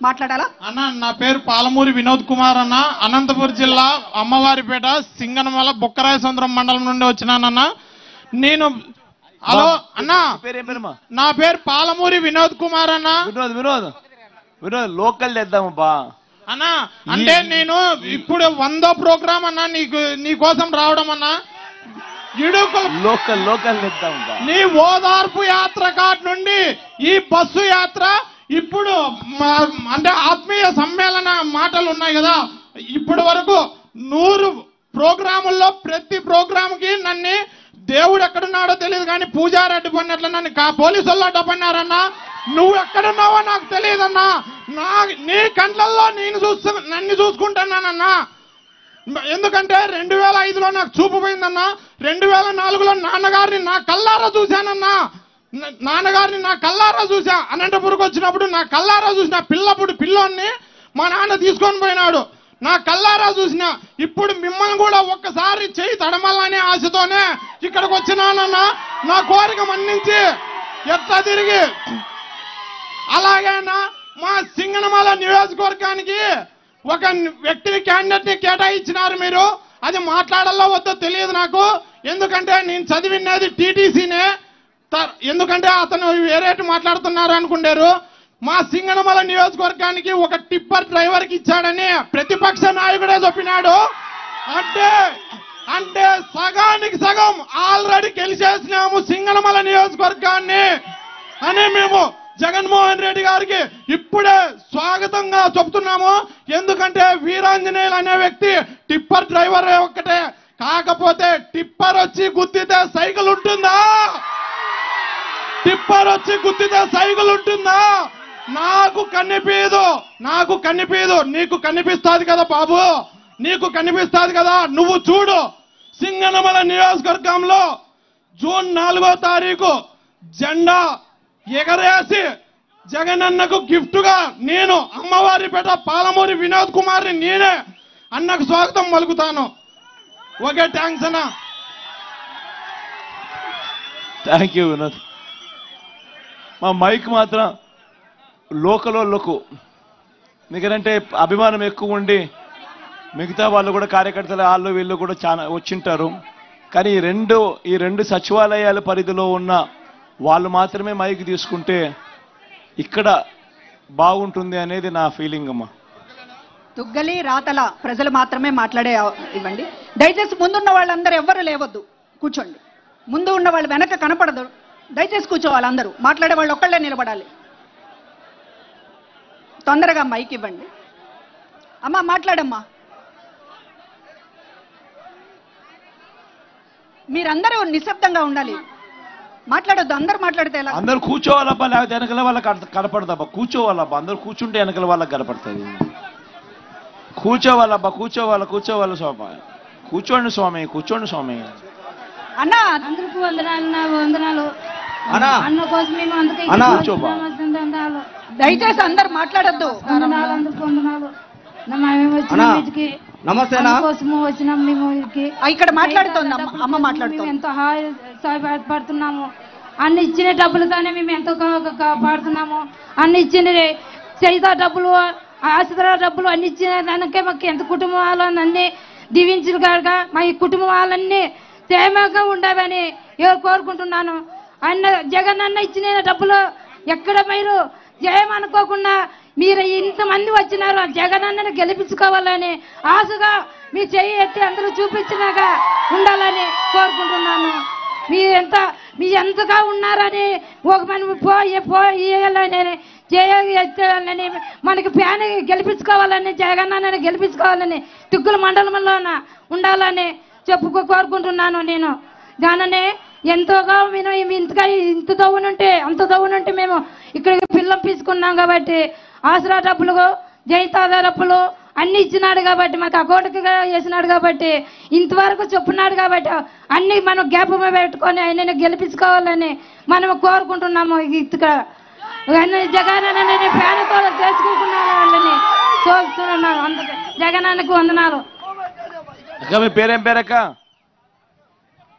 మాట్లాడాలా? అన్న నా పేరు పాలమూరి వినోద్ కుమార్ అన్న, అనంతపురం జిల్లా అమ్మవారిపేట సింగనమల బుక్కరాయ సుందరం మండలం నుండి వచ్చినానన్న. నేను హలో అన్న, నా పేరు పాలమూరి వినోద్ కుమార్ అన్న. వినోద్ లోకల్ చేద్దామబ్బా అన్నా. అంటే నేను ఇప్పుడు 100వ ప్రోగ్రామ్ అన్నా నీ కోసం రావడం అన్నా. లోకల్ నీ ఓదార్పు యాత్ర కాట్ నుండి ఈ బస్సు యాత్ర ఇప్పుడు అంటే ఆత్మీయ సమ్మేళన మాటలు ఉన్నాయి కదా, ఇప్పటి వరకు 100 ప్రోగ్రాముల్లో ప్రతి ప్రోగ్రామ్ కి నన్ను దేవుడు ఎక్కడున్నాడో తెలియదు కానీ పూజారి అడ్డుపడినట్లు నన్ను పోలీసు వాళ్ళు అడ్డుపడినారన్నా. నువ్వు ఎక్కడున్నావో నాకు తెలియదన్నా. నీ కంట్లల్లో నన్ను చూసుకుంటున్నానన్నా. ఎందుకంటే 2005లో నాకు చూపు పోయిందన్నా. 2004లో నాన్నగారిని నా కల్లారా చూశానన్నా. నాన్నగారిని నా కల్లారా చూసా. అనంతపురకు వచ్చినప్పుడు నా కల్లారా చూసిన పిల్లోన్ని మా నాన్న తీసుకొని పోయినాడు. నా కల్లారా చూసిన. ఇప్పుడు మిమ్మల్ని కూడా ఒక్కసారి చేయి తడమల్లనే ఆశతోనే ఇక్కడికి వచ్చినానన్నా. నా కోరిక మన్నించి ఎట్లా తిరిగి అలాగేనా మా సింగనమల నియోజకవర్గానికి ఒక వ్యక్తిని క్యాండిడేట్ ని కేటాయించినారు మీరు. అది మాట్లాడాలో వద్దో తెలియదు నాకు. ఎందుకంటే నేను చదివినది టీటీసీనే. ఎందుకంటే అతను వేరేటి మాట్లాడుతున్నారు అనుకుంటారు. మా సింగనమల నియోజకవర్గానికి ఒక టిప్పర్ డ్రైవర్ కి ఇచ్చాడని ప్రతిపక్ష నాయకుడే చెప్పినాడు. అంటే సగానికి సగం ఆల్రెడీ గెలిచేసినాము సింగనమల నియోజకవర్గాన్ని అని మేము జగన్మోహన్ రెడ్డి గారికి ఇప్పుడే స్వాగతంగా చెప్తున్నాము. ఎందుకంటే వీరాంజనేయులు అనే వ్యక్తి టిప్పర్ డ్రైవర్ ఒక్కటే. కాకపోతే టిప్పర్ వచ్చి గుద్దితే సైకిల్ ఉంటుందా? టిప్పర్ వచ్చి గుద్దితే సైకిల్ ఉంటుందా? నాకు కనిపించదు. నీకు కనిపిస్తుంది కదా బాబు, నీకు కనిపిస్తుంది కదా. నువ్వు చూడు, సింగనమల నియోజకవర్గంలో జూన్ 4వ తారీఖు జెండా ఎగరేసి జగనన్నకు గిఫ్ట్ గా నేను అమ్మవారిపేట పాలమూరి వినోద్ కుమార్ని నేనే అన్నకు స్వాగతం పలుకుతాను. ఓకే, థ్యాంక్స్ అన్న. Thank you Vinod. మా మైక్ మాత్రం లోకల్ వాళ్ళకు ఎందుకంటే అభిమానం ఎక్కువ ఉండి మిగతా వాళ్ళు కూడా కార్యకర్తలు వాళ్ళు వీళ్ళు కూడా చాలా వచ్చింటారు. కానీ ఈ రెండు సచివాలయాల పరిధిలో ఉన్న వాళ్ళు మాత్రమే మైక్ తీసుకుంటే ఇక్కడ బాగుంటుంది అనేది నా ఫీలింగ్ అమ్మా. తుగ్గలి రాతల ప్రజలు మాత్రమే మాట్లాడే ఇవ్వండి. దయచేసి ముందున్న వాళ్ళందరూ ఎవ్వరు లేవద్దు, కూర్చోండి. ముందు ఉన్న వాళ్ళు వెనక కనపడదు. దయచేసి కూర్చోవాలి. అందరూ మాట్లాడే వాళ్ళు ఒక్కళ్ళే నిలబడాలి. తొందరగా మైక్ ఇవ్వండి. అమ్మా మాట్లాడమ్మా. మీరందరూ నిశ్శబ్దంగా ఉండాలి, మాట్లాడొద్దు. అందరూ మాట్లాడితే ఎలా? అందరూ కూర్చోవాలబ్బా, లేకపోతే వెనకల వాళ్ళకి కనపడదబ్బా. కూర్చోవాలబ్బా, అందరూ కూర్చుంటే వెనకల వాళ్ళకి కనపడుతుంది. కూర్చోవాలబ్బా, కూర్చోవాలి స్వామి. కూర్చోండి స్వామి. అన్నా అందరికీ వందనాలు. అన్న కోసం మేము అందుకే దయచేసి అందరు మాట్లాడొద్దు. వందనాలు. నమస్తే కోసము వచ్చినాం మేము. ఇక్కడ మాట్లాడుతుంది అమ్మ మాట్లాడుతుంది. ఎంతో పడుతున్నాము. అన్ని ఇచ్చిన డబ్బులతోనే మేము ఎంతో పాడుతున్నాము. అన్ని ఇచ్చిన చేత డబ్బులు, ఆశ్రయ డబ్బులు అన్ని ఇచ్చిన దానికే మాకు ఎంత కుటుంబాలు అన్ని దీవించిన కాగా మా ఈ కుటుంబం వాళ్ళన్నీ క్షేమంగా ఉండవని కోరుకుంటున్నాను. జగన్ అన్న ఇచ్చిన డబ్బులు ఎక్కడ మీరు జయమనుకోకుండా మీరు ఇంతమంది వచ్చినారు. జగన్ అన్నని గెలిపించుకోవాలని ఆశగా మీ చెయ్యి ఎత్తి అందరూ చూపించినాగా ఉండాలని కోరుకుంటున్నాను. మీ ఎంతగా ఉన్నారని ఒక మనం పోయాలని చేయాలని మనకి ఫ్యాన్ గెలిపించుకోవాలని జగన్ అన్నని గెలిపించుకోవాలని తుక్కుల మండలంలో ఉండాలని కోరుకుంటున్నాను. నేను దాననే ఎంతోగా మేము ఇంత దవ్వునుంటే అంత దవ్వునుంటే మేము ఇక్కడికి పిల్లం తీసుకున్నాం కాబట్టి ఆసరా డబ్బులు, జైతాదా డబ్బులు అన్ని ఇచ్చినాడు కాబట్టి మాకు అకౌంట్కి వేసినాడు కాబట్టి ఇంతవరకు చెప్పున్నాడు కాబట్టి అన్ని మనం గ్యాప్ పెట్టుకొని ఆయన గెలిపించుకోవాలని మనం కోరుకుంటున్నాము. ఇక్కడ జగనన్నని ఫ్యాన్తో చేసుకుంటున్నాను వాళ్ళని చూస్తున్నాను. అందుకే జగనన్నకు వందనాలు. మీ పేరేం పేరక్క?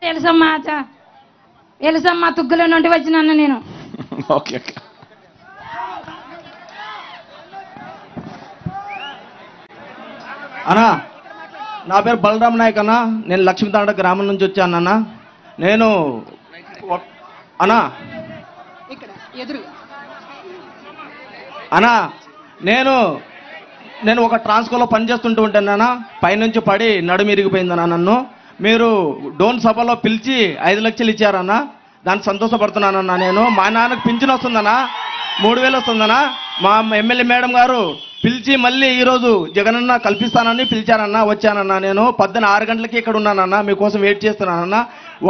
తెలుసమ్మా తుగ్గుల నుండి వచ్చినాను నేను. ఓకే. అన్నా నా పేరు బలరాం నాయక్ అన్న. నేను లక్ష్మీతాండ గ్రామం నుంచి వచ్చాను అన్న. నేను అన్నా ఇక్కడ ఎదురు అన్నా నేను ఒక ట్రాన్స్కోలో పనిచేస్తుంటూ ఉంటానన్నా. పైనుంచి పడి నడుము ఇరిగిపోయిందన్నా. నన్ను మీరు డోన్ సభలో పిలిచి 5 లక్షలు ఇచ్చారన్నా. దానికి సంతోషపడుతున్నానన్నా. నేను మా నాన్నకు పింఛన్ వస్తుందన్నా, 3000 వస్తుందన్నా. మా ఎమ్మెల్యే మేడం గారు పిలిచి మళ్ళీ ఈరోజు జగనన్న కల్పిస్తానని పిలిచారన్నా. వచ్చానన్నా. నేను 6 గంటలకి ఇక్కడ ఉన్నానన్నా. మీకోసం వెయిట్ చేస్తున్నానన్నా.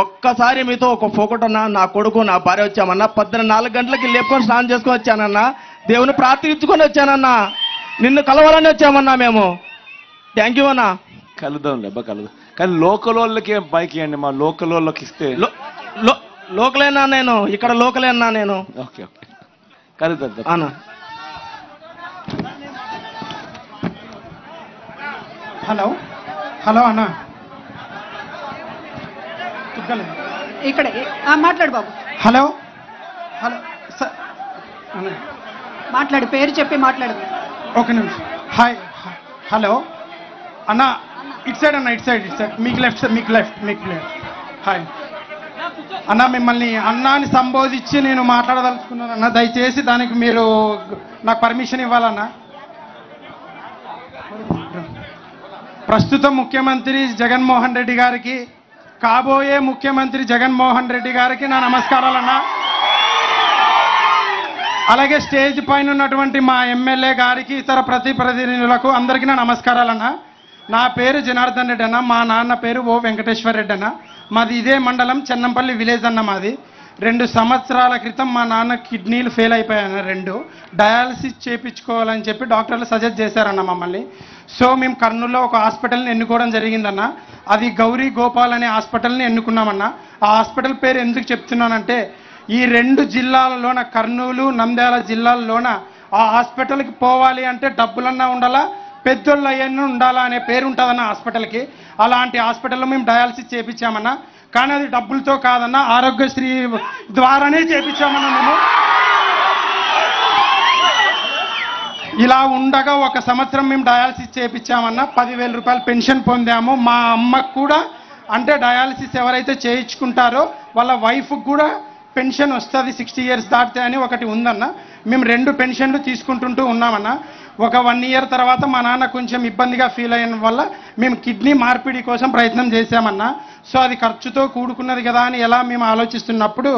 ఒక్కసారి మీతో ఒక ఫోకటన్నా, నా కొడుకు నా భార్య వచ్చామన్నా. 4 గంటలకి లేపుకొని స్నానం చేసుకొని వచ్చానన్నా. దేవుని ప్రార్థించుకొని వచ్చానన్నా. నిన్ను కలవాలని వచ్చామన్నా మేము. థ్యాంక్ యూ అన్నా. కలుద్దాం లేబ్బా, కలుద్దాం. కానీ లోకల్ వాళ్ళకి బైక్ ఇవ్వండి, మా లోకల్ వాళ్ళకి ఇస్తే. లోకలేనా? నేను ఇక్కడ లోకలేనా? నేను ఓకే ఓకే, కలుద్దాం అన్నా. హలో హలో అన్న, ఇక్కడ మాట్లాడు బాబు. హలో హలో సార్ అన్న, మాట్లాడు, పేరు చెప్పి మాట్లాడు. ఒక నిమిషం. హాయ్ హలో అన్న, ఇటు సైడ్ అన్న, ఇటు సైడ్ మీకు లెఫ్ట్ హాయ్ అన్న. మిమ్మల్ని అన్నాని సంబోధించి నేను మాట్లాడదలుచుకున్నాను అన్న. దయచేసి దానికి మీరు నాకు పర్మిషన్ ఇవ్వాలన్నా. ప్రస్తుత ముఖ్యమంత్రి జగన్మోహన్ రెడ్డి గారికి, కాబోయే ముఖ్యమంత్రి జగన్మోహన్ రెడ్డి గారికి నా నమస్కారాలన్నా. అలాగే స్టేజ్ పైన ఉన్నటువంటి మా ఎమ్మెల్యే గారికి, ఇతర ప్రతినిధులకు అందరికీ నా నమస్కారాలన్నా. నా పేరు జనార్దన్ రెడ్డి అన్న. మా నాన్న పేరు ఓ వెంకటేశ్వర రెడ్డి అన్న. మాది ఇదే మండలం, చెన్నంపల్లి విలేజ్ అన్న మాది. 2 సంవత్సరాల క్రితం మా నాన్న కిడ్నీలు ఫెయిల్ అయిపోయాయన్న. 2 డయాలసిస్ చేయించుకోవాలని చెప్పి డాక్టర్లు సజెస్ట్ చేశారన్న మమ్మల్ని. సో మేము కర్నూలులో ఒక హాస్పిటల్ని ఎన్నుకోవడం జరిగిందన్న. అది గౌరీ గోపాల్ అనే హాస్పిటల్ని ఎన్నుకున్నామన్న. ఆ హాస్పిటల్ పేరు ఎందుకు చెప్తున్నానంటే, ఈ 2 జిల్లాలలోన, కర్నూలు నంద్యాల జిల్లాల్లోన ఆ హాస్పిటల్కి పోవాలి అంటే డబ్బులన్నా ఉండాలా, పెద్దోళ్ళు అయ్యన్నా ఉండాలా అనే పేరు ఉంటుందన్న హాస్పిటల్కి. అలాంటి హాస్పిటల్లో మేము డయాలసిస్ చేయించామన్నా. కానీ అది డబ్బులతో కాదన్నా, ఆరోగ్యశ్రీ ద్వారానే చేయించామన్నా మేము. ఇలా ఉండగా 1 సంవత్సరం మేము డయాలసిస్ చేయించామన్నా. 10,000 రూపాయలు పెన్షన్ పొందాము. మా అమ్మకు కూడా, అంటే డయాలసిస్ ఎవరైతే చేయించుకుంటారో వాళ్ళ వైఫ్కి కూడా పెన్షన్ వస్తుంది 60 ఇయర్స్ దాటితే అని ఒకటి ఉందన్న. మేము 2 పెన్షన్లు తీసుకుంటుంటూ ఉన్నామన్నా. ఒక 1 ఇయర్ తర్వాత మా నాన్న కొంచెం ఇబ్బందిగా ఫీల్ అయిన వల్ల మేము కిడ్నీ మార్పిడి కోసం ప్రయత్నం చేశామన్నా. సో అది ఖర్చుతో కూడుకున్నది కదా అని ఎలా మేము ఆలోచిస్తున్నప్పుడు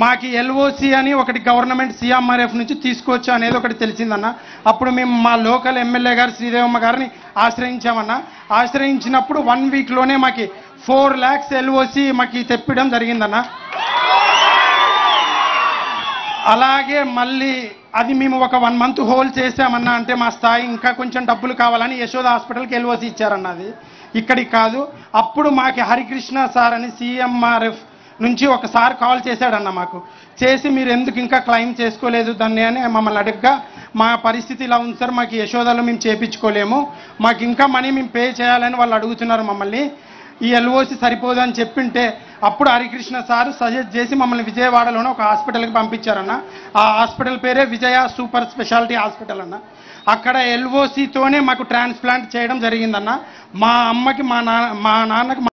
మాకు ఎల్ఓసి అని ఒకటి గవర్నమెంట్ CMRF నుంచి తీసుకోవచ్చు అనేది ఒకటి తెలిసిందన్న. అప్పుడు మేము మా లోకల్ ఎమ్మెల్యే గారు శ్రీదేవమ్మ గారిని ఆశ్రయించామన్నా. ఆశ్రయించినప్పుడు 1 వీక్లోనే మాకు 4 lakhs ఎల్ఓసి మాకు తెప్పడం జరిగిందన్న. అలాగే మళ్ళీ అది మేము ఒక 1 month హోల్డ్ చేసామన్నా. అంటే మా స్థాయి ఇంకా కొంచెం డబ్బులు కావాలని యశోద హాస్పిటల్కి ఎల్ఓసి ఇచ్చారన్న. అది ఇక్కడికి కాదు. అప్పుడు మాకు హరికృష్ణ సార్ అని CMRF నుంచి ఒకసారి కాల్ చేశాడన్న. మాకు చేసి మీరు ఎందుకు ఇంకా క్లెయిమ్ చేసుకోలేదు దాన్ని అని మమ్మల్ని అడగగా, మా పరిస్థితి ఇలా ఉంది సార్, మాకు యశోదలో మేము చేయించుకోలేము, మాకు ఇంకా మనీ మేము పే చేయాలని వాళ్ళు అడుగుతున్నారు మమ్మల్ని, ఈ ఎల్ఓసి సరిపోదు అని చెప్పింటే అప్పుడు హరికృష్ణ సార్ సజెస్ట్ చేసి మమ్మల్ని విజయవాడలోనే ఒక హాస్పిటల్కి పంపించారన్న. ఆ హాస్పిటల్ పేరే విజయ సూపర్ స్పెషాలిటీ హాస్పిటల్ అన్న. అక్కడ ఎల్ఓసితోనే మాకు ట్రాన్స్ప్లాంట్ చేయడం జరిగిందన్న. మా అమ్మకి మా నాన్నకి